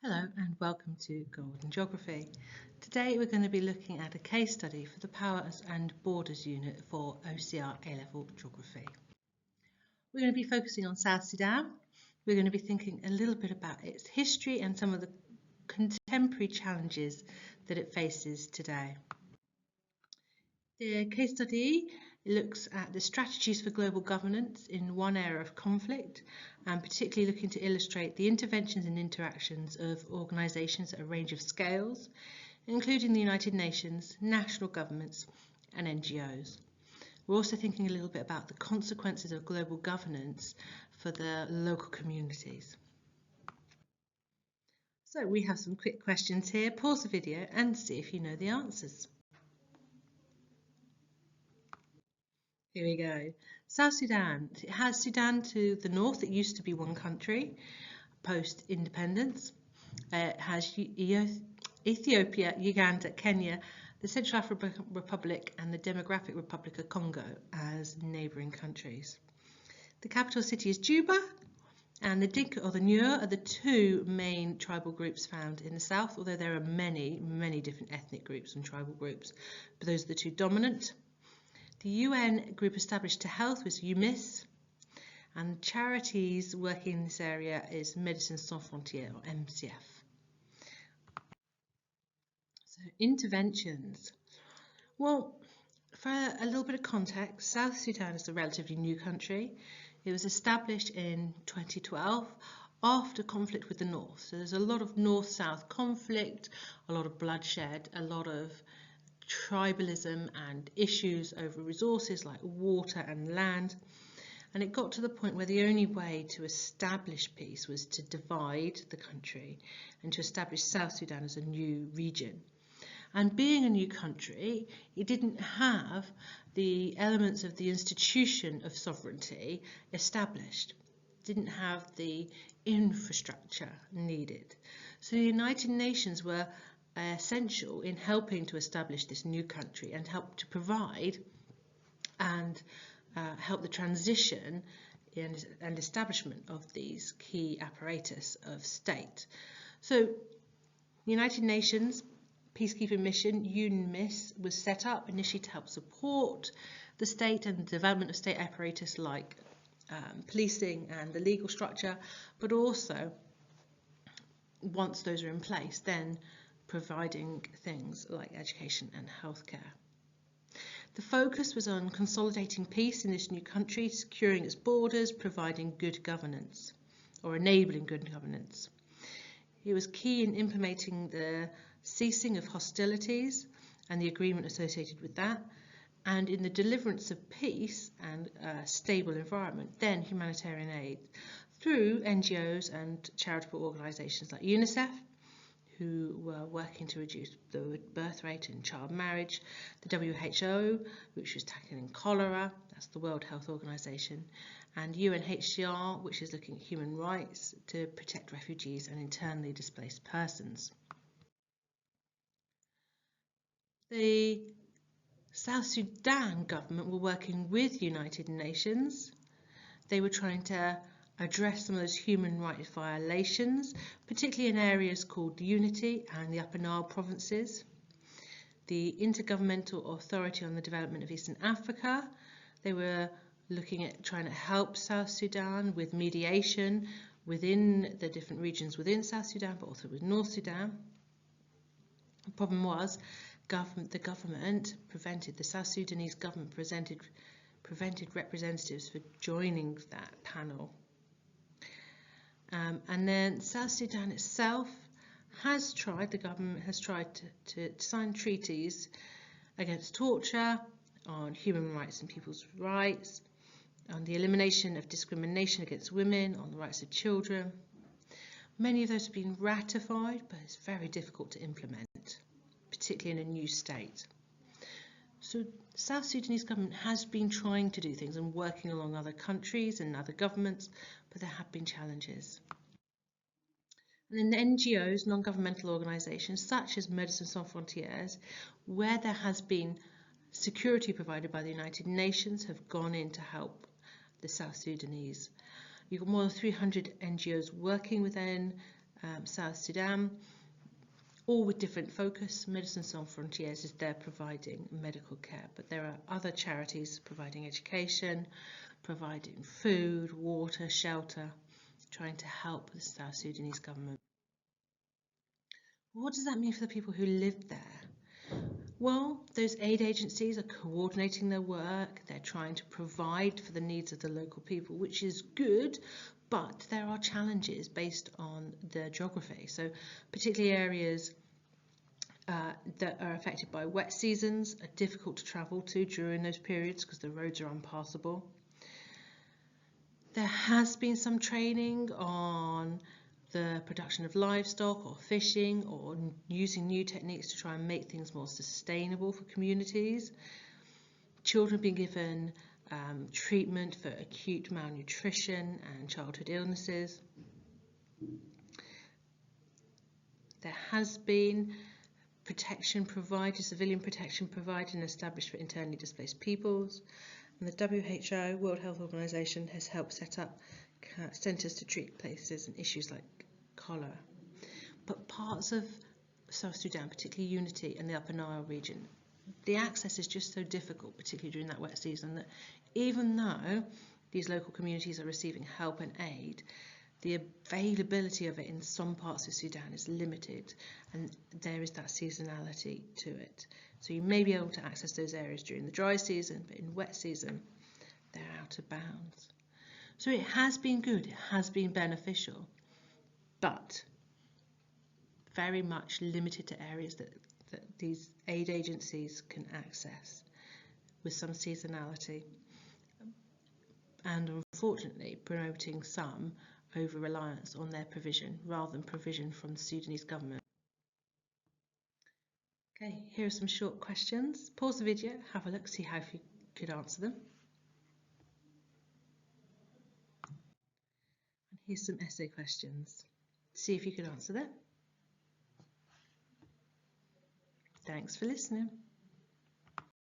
Hello and welcome to Golden Geography. Today we're going to be looking at a case study for the Powers and Borders unit for OCR A-Level Geography. We're going to be focusing on South Sudan. We're going to be thinking a little bit about its history and some of the contemporary challenges that it faces today. The case study looks at the strategies for global governance in one era of conflict, and particularly looking to illustrate the interventions and interactions of organisations at a range of scales, including the United Nations, national governments and NGOs. We're also thinking a little bit about the consequences of global governance for the local communities. So we have some quick questions here. Pause the video and see if you know the answers. Here we go. South Sudan. It has Sudan to the north. It used to be one country post-independence. It has Ethiopia, Uganda, Kenya, the Central African Republic and the Democratic Republic of Congo as neighbouring countries. The capital city is Juba, and the Dinka or the Nuer are the two main tribal groups found in the south, although there are many, many different ethnic groups and tribal groups, but those are the two dominant. The UN group established to health was UMIS, and charities working in this area is Médecins Sans Frontières or MCF. So interventions. Well, for a little bit of context, South Sudan is a relatively new country. It was established in 2012 after conflict with the north. So there's a lot of north-south conflict, a lot of bloodshed, a lot of tribalism and issues over resources like water and land, and it got to the point where the only way to establish peace was to divide the country and to establish South Sudan as a new region. And being a new country, it didn't have the elements of the institution of sovereignty established. It didn't have the infrastructure needed. So the United Nations were essential in helping to establish this new country and help to provide and help the transition and establishment of these key apparatus of state. So the United Nations peacekeeping mission UNMISS was set up initially to help support the state and the development of state apparatus like policing and the legal structure, but also once those are in place, then providing things like education and healthcare. The focus was on consolidating peace in this new country, securing its borders, providing good governance or enabling good governance. It was key in implementing the ceasing of hostilities and the agreement associated with that, and in the deliverance of peace and a stable environment, then humanitarian aid through NGOs and charitable organisations like UNICEF, who were working to reduce the birth rate and child marriage, the WHO, which was tackling cholera, that's the World Health Organization, and UNHCR, which is looking at human rights to protect refugees and internally displaced persons. The South Sudan government were working with United Nations. They were trying to address some of those human rights violations, particularly in areas called Unity and the Upper Nile provinces. The Intergovernmental Authority on the Development of Eastern Africa, they were looking at trying to help South Sudan with mediation within the different regions within South Sudan, but also with North Sudan. The problem was the South Sudanese government prevented representatives from joining that panel. And then South Sudan itself the government has tried to sign treaties against torture, on human rights and people's rights, on the elimination of discrimination against women, on the rights of children. Many of those have been ratified, but it's very difficult to implement, particularly in a new state. So South Sudanese government has been trying to do things and working along other countries and other governments, but there have been challenges. And then the NGOs, non-governmental organisations such as Médecins Sans Frontières, where there has been security provided by the United Nations, have gone in to help the South Sudanese. You've got more than 300 NGOs working within South Sudan, all with different focus. Médecins Sans Frontières is there providing medical care, but there are other charities providing education, providing food, water, shelter, trying to help the South Sudanese government. What does that mean for the people who live there? Well, those aid agencies are coordinating their work, they're trying to provide for the needs of the local people, which is good, but there are challenges based on the geography. So particularly areas that are affected by wet seasons are difficult to travel to during those periods because the roads are impassable. There has been some training on the production of livestock or fishing or using new techniques to try and make things more sustainable for communities. Children have been given treatment for acute malnutrition and childhood illnesses. There has been protection provided, civilian protection provided and established for internally displaced peoples. And the WHO, World Health Organization, has helped set up centres to treat places and issues like cholera. But parts of South Sudan, particularly Unity and the Upper Nile region, the access is just so difficult, particularly during that wet season, that even though these local communities are receiving help and aid, the availability of it in some parts of Sudan is limited, and there is that seasonality to it. So you may be able to access those areas during the dry season, but in wet season, they're out of bounds. So it has been good, it has been beneficial, but very much limited to areas that these aid agencies can access with some seasonality, and unfortunately promoting some over-reliance on their provision rather than provision from the Sudanese government. Okay, here are some short questions. Pause the video, have a look, see how you could answer them. And here's some essay questions. See if you could answer them. Thanks for listening.